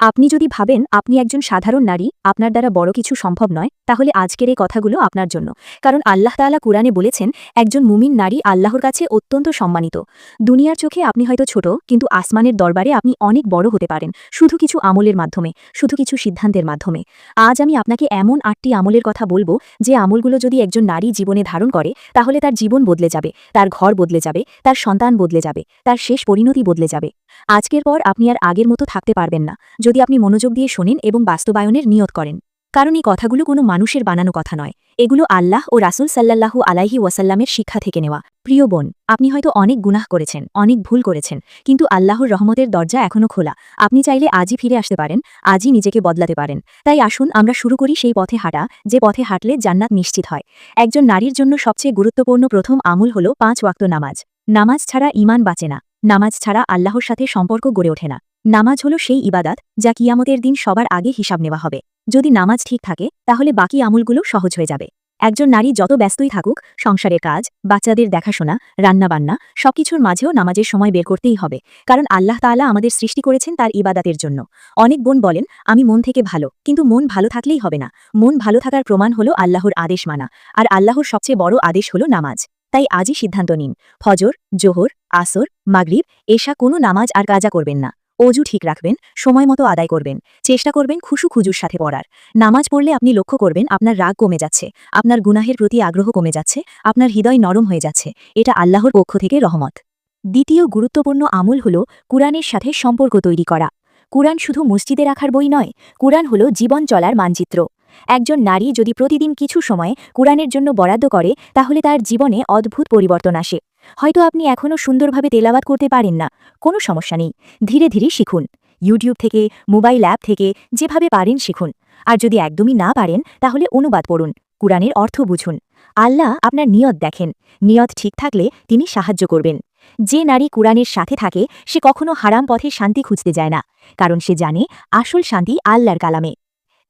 আপনি যদি ভাবেন আপনি একজন সাধারণ নারী, আপনার দ্বারা বড় কিছু সম্ভব নয়, তাহলে আজকের এই কথাগুলো আপনার জন্য। কারণ আল্লাহ তাআলা কুরআনে বলেছেন, একজন মুমিন নারী আল্লাহর কাছে অত্যন্ত সম্মানিত। দুনিয়ার চোখে আপনি হয়তো ছোট, কিন্তু আসমানের দরবারে আপনি অনেক বড় হতে পারেন, শুধু কিছু আমলের মাধ্যমে, শুধু কিছু সিদ্ধান্তের মাধ্যমে। আজ আমি আপনাকে এমন 8টি আমলের কথা বলবো, যে আমলগুলো যদি একজন নারী জীবনে ধারণ করে, তাহলে তার জীবন বদলে যাবে, তার ঘর বদলে যাবে, তার সন্তান বদলে যাবে, তার শেষ পরিণতি বদলে যাবে। আজকের পর আপনি আর আগের মতো থাকতে পারবেন না, যদি আপনি মনোযোগ দিয়ে শোনেন এবং বাস্তবায়নের নিয়ত করেন। কারণ এই কথাগুলো কোনো মানুষের বানানো কথা নয়, এগুলো আল্লাহ ও রাসূল সাল্লাল্লাহু আলাইহি ওয়াসাল্লামের শিক্ষা থেকে নেওয়া। প্রিয় বোন, আপনি হয়তো অনেক গুনাহ করেছেন, অনেক ভুল করেছেন, কিন্তু আল্লাহর রহমতের দরজা এখনও খোলা। আপনি চাইলে আজই ফিরে আসতে পারেন, আজই নিজেকে বদলাতে পারেন। তাই আসুন আমরা শুরু করি সেই পথে হাঁটা, যে পথে হাঁটলে জান্নাত নিশ্চিত হয়। একজন নারীর জন্য সবচেয়ে গুরুত্বপূর্ণ প্রথম আমল হল 5 ওয়াক্ত নামাজ। নামাজ ছাড়া ঈমান বাঁচে না, নামাজ ছাড়া আল্লাহর সাথে সম্পর্ক গড়ে ওঠে না। নামাজ হলো সেই ইবাদত, যা কিয়ামতের দিন সবার আগে হিসাব নেওয়া হবে। যদি নামাজ ঠিক থাকে, তাহলে বাকি আমলগুলো সহজ হয়ে যাবে। একজন নারী যত ব্যস্তই থাকুক, সংসারের কাজ, বাচ্চাদের দেখাশোনা, রান্নাবান্না, সবকিছুর মাঝেও নামাজের সময় বের করতেই হবে। কারণ আল্লাহ তাআলা আমাদের সৃষ্টি করেছেন তার ইবাদতের জন্য। অনেক বোন বলেন, আমি মন থেকে ভালো, কিন্তু মন ভালো থাকলেই হবে না। মন ভালো থাকার প্রমাণ হলো আল্লাহর আদেশ মানা, আর আল্লাহর সবচেয়ে বড় আদেশ হলো নামাজ। তাই আজই সিদ্ধান্ত নিন, ফজর, জোহর, আসর, মাগরিব, এশা কোনো নামাজ আর কাজা করবেন না। অজু ঠিক রাখবেন, সময় মতো আদায় করবেন, চেষ্টা করবেন খুশু খুজুর সাথে পড়ার। নামাজ পড়লে আপনি লক্ষ্য করবেন আপনার রাগ কমে যাচ্ছে, আপনার গুনাহের প্রতি আগ্রহ কমে যাচ্ছে, আপনার হৃদয় নরম হয়ে যাচ্ছে। এটা আল্লাহর পক্ষ থেকে রহমত। দ্বিতীয় গুরুত্বপূর্ণ আমল হল কুরআনের সাথে সম্পর্ক তৈরি করা। কুরআন শুধু মসজিদে রাখার বই নয়, কুরআন হল জীবন চলার মানচিত্র। একজন নারী যদি প্রতিদিন কিছু সময় কুরআনের জন্য বরাদ্দ করে, তাহলে তার জীবনে অদ্ভুত পরিবর্তন আসে। হয়তো আপনি এখনও সুন্দরভাবে তেলাওয়াত করতে পারেন না, কোনো সমস্যা নেই, ধীরে ধীরে শিখুন। ইউটিউব থেকে, মোবাইল অ্যাপ থেকে, যেভাবে পারেন শিখুন। আর যদি একদমই না পারেন, তাহলে অনুবাদ পড়ুন, কুরআনের অর্থ বুঝুন। আল্লাহ আপনার নিয়ত দেখেন, নিয়ত ঠিক থাকলে তিনি সাহায্য করবেন। যে নারী কুরআনের সাথে থাকে, সে কখনো হারাম পথে শান্তি খুঁজতে যায় না, কারণ সে জানে আসল শান্তি আল্লাহর কালামে।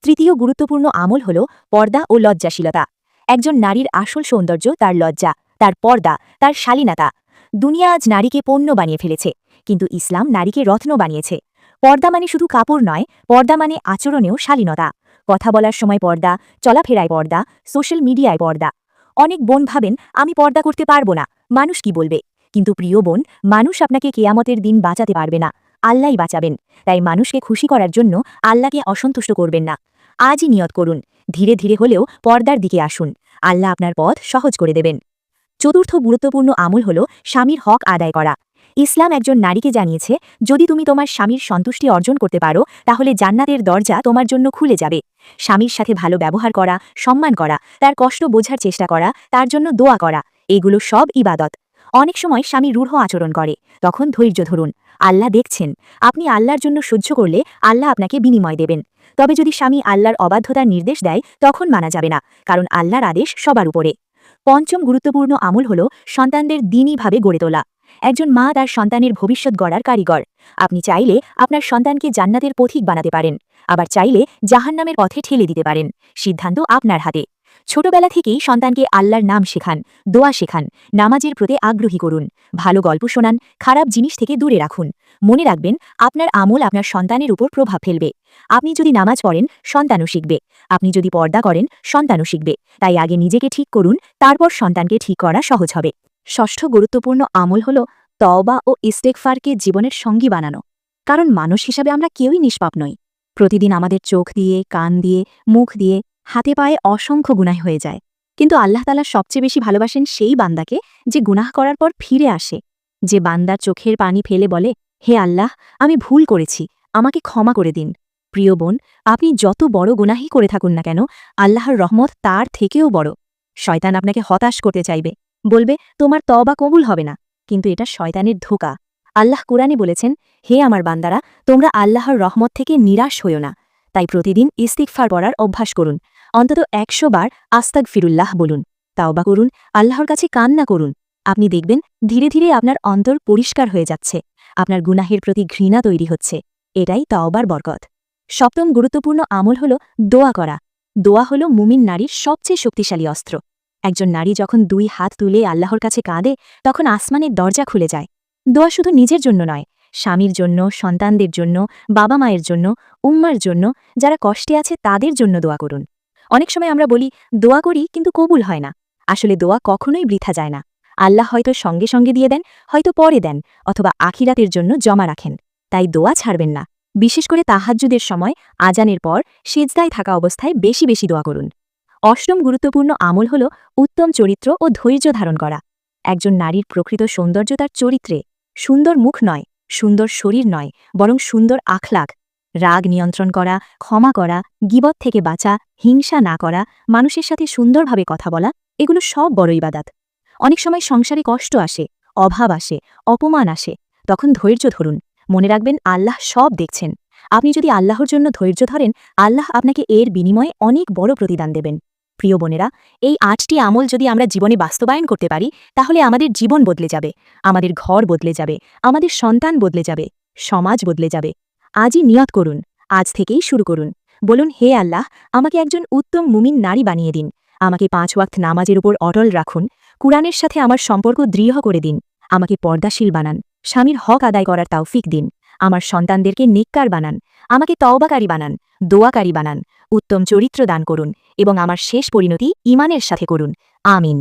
তৃতীয় গুরুত্বপূর্ণ আমল হল পর্দা ও লজ্জাশীলতা। একজন নারীর আসল সৌন্দর্য তার লজ্জা, তার পর্দা, তার শালীনতা। দুনিয়া আজ নারীকে পণ্য বানিয়ে ফেলেছে, কিন্তু ইসলাম নারীকে রত্ন বানিয়েছে। পর্দা মানে শুধু কাপড় নয়, পর্দা মানে আচরণেও শালীনতা। কথা বলার সময় পর্দা, চলাফেরায় পর্দা, সোশ্যাল মিডিয়ায় পর্দা। অনেক বোন ভাবেন, আমি পর্দা করতে পারবো না, মানুষ কি বলবে। কিন্তু প্রিয় বোন, মানুষ আপনাকে কিয়ামতের দিন বাঁচাতে পারবে না, আল্লাহই বাঁচাবেন। তাই মানুষকে খুশি করার জন্য আল্লাহকে অসন্তুষ্ট করবেন না। আজই নিয়ত করুন, ধীরে ধীরে হলেও পর্দার দিকে আসুন, আল্লাহ আপনার পথ সহজ করে দেবেন। চতুর্থ গুরুত্বপূর্ণ আমল হল স্বামীর হক আদায় করা। ইসলাম একজন নারীকে জানিয়েছে, যদি তুমি তোমার স্বামীর সন্তুষ্টি অর্জন করতে পারো, তাহলে জান্নাতের দরজা তোমার জন্য খুলে যাবে। স্বামীর সাথে ভালো ব্যবহার করা, সম্মান করা, তার কষ্ট বোঝার চেষ্টা করা, তার জন্য দোয়া করা, এগুলো সব ইবাদত। অনেক সময় স্বামী রূঢ় আচরণ করে, তখন ধৈর্য ধরুন, আল্লাহ দেখছেন। আপনি আল্লাহর জন্য সহ্য করলে আল্লাহ আপনাকে বিনিময় দেবেন। তবে যদি স্বামী আল্লাহর অবাধ্যতার নির্দেশ দেয়, তখন মানা যাবে না, কারণ আল্লাহর আদেশ সবার উপরে। পঞ্চম গুরুত্বপূর্ণ আমল হল সন্তানদের দ্বীনীভাবে গড়ে তোলা। একজন মা তার সন্তানের ভবিষ্যৎ গড়ার কারিগর। আপনি চাইলে আপনার সন্তানকে জান্নাতের পথিক বানাতে পারেন, আবার চাইলে জাহান্নামের পথে ঠেলে দিতে পারেন। সিদ্ধান্ত আপনার হাতে। ছোটবেলা থেকেই সন্তানকে আল্লাহর নাম শেখান, দোয়া শেখান, নামাজের প্রতি আগ্রহী করুন, ভালো গল্প শোনান, খারাপ জিনিস থেকে দূরে রাখুন। মনে রাখবেন, আপনার আমল আপনার সন্তানের উপর প্রভাব ফেলবে। আপনি যদি নামাজ পড়েন, সন্তানও শিখবে। আপনি যদি পর্দা করেন, সন্তানও শিখবে। তাই আগে নিজেকে ঠিক করুন, তারপর সন্তানকে ঠিক করা সহজ হবে। ষষ্ঠ গুরুত্বপূর্ণ আমল হল তওবা ও ইস্তেগফারকে জীবনের সঙ্গী বানানো। কারণ মানুষ হিসাবে আমরা কেউই নিষ্পাপ নই। প্রতিদিন আমাদের চোখ দিয়ে, কান দিয়ে, মুখ দিয়ে, হাতে পায়ে অসংখ্য গুনাহ হয়ে যায়। কিন্তু আল্লাহ তাআলা সবচেয়ে বেশি ভালোবাসেন সেই বান্দাকে, যে গুনাহ করার পর ফিরে আসে, যে বান্দার চোখের পানি ফেলে বলে, হে আল্লাহ, আমি ভুল করেছি, আমাকে ক্ষমা করে দিন। প্রিয় বোন, আপনি যত বড় গুনাহই করে থাকুন না কেন, আল্লাহর রহমত তার থেকেও বড়। শয়তান আপনাকে হতাশ করতে চাইবে, বলবে তোমার তওবা কবুল হবে না, কিন্তু এটা শয়তানের ধোঁকা। আল্লাহ কুরআনে বলেছেন, হে আমার বান্দারা, তোমরা আল্লাহর রহমত থেকে নিরাশ হইও না। তাই প্রতিদিন ইস্তিগফার পড়ার অভ্যাস করুন, অন্তত 100 বার আস্তাগফিরুল্লাহ বলুন, তাওবা করুন, আল্লাহর কাছে কান্না করুন। আপনি দেখবেন ধীরে ধীরে আপনার অন্তর পরিষ্কার হয়ে যাচ্ছে, আপনার গুনাহের প্রতি ঘৃণা তৈরি হচ্ছে। এটাই তাওবার বরকত। সপ্তম গুরুত্বপূর্ণ আমল হল দোয়া করা। দোয়া হল মুমিন নারীর সবচেয়ে শক্তিশালী অস্ত্র। একজন নারী যখন 2 হাত তুলে আল্লাহর কাছে কাঁদে, তখন আসমানের দরজা খুলে যায়। দোয়া শুধু নিজের জন্য নয়, স্বামীর জন্য, সন্তানদের জন্য, বাবা মায়ের জন্য, উম্মার জন্য, যারা কষ্টে আছে তাদের জন্য দোয়া করুন। অনেক সময় আমরা বলি দোয়া করি কিন্তু কবুল হয় না। আসলে দোয়া কখনোই বৃথা যায় না। আল্লাহ হয়তো সঙ্গে সঙ্গে দিয়ে দেন, হয়তো পরে দেন, অথবা আখিরাতের জন্য জমা রাখেন। তাই দোয়া ছাড়বেন না। বিশেষ করে তাহাজ্জুদের সময় আজানের পর সিজদায় থাকা অবস্থায় বেশি বেশি দোয়া করুন। অষ্টম গুরুত্বপূর্ণ আমল হল উত্তম চরিত্র ও ধৈর্য ধারণ করা। একজন নারীর প্রকৃত সৌন্দর্য তার চরিত্রে। সুন্দর মুখ নয়, সুন্দর শরীর নয়, বরং সুন্দর আখলাক। রাগ নিয়ন্ত্রণ করা, ক্ষমা করা, গীবত থেকে বাঁচা, হিংসা না করা, মানুষের সাথে সুন্দরভাবে কথা বলা, এগুলো সব বড় ইবাদাত। অনেক সময় সংসারে কষ্ট আসে, অভাব আসে, অপমান আসে, তখন ধৈর্য ধরুন। মনে রাখবেন আল্লাহ সব দেখছেন। আপনি যদি আল্লাহর জন্য ধৈর্য ধরেন, আল্লাহ আপনাকে এর বিনিময়ে অনেক বড় প্রতিদান দেবেন। প্রিয় বোনেরা, এই ৮টি আমল যদি আমরা জীবনে বাস্তবায়ন করতে পারি, তাহলে আমাদের জীবন বদলে যাবে, আমাদের ঘর বদলে যাবে, আমাদের সন্তান বদলে যাবে, সমাজ বদলে যাবে। আজই নিয়ত করুন, আজ থেকেই শুরু করুন। বলুন, হে আল্লাহ, আমাকে একজন উত্তম মুমিন নারী বানিয়ে দিন। আমাকে ৫ ওয়াক্ত নামাজের উপর অটল রাখুন। কুরআনের সাথে আমার সম্পর্ক দৃঢ় করে দিন। আমাকে পর্দাশীল বানান। স্বামীর হক আদায় করার তৌফিক দিন। আমার সন্তানদেরকে নেককার বানান। আমাকে তওবাকারী বানান, দোয়াকারী বানান। উত্তম চরিত্র দান করুন এবং আমার শেষ পরিণতি ঈমানের সাথে করুন। আমিন।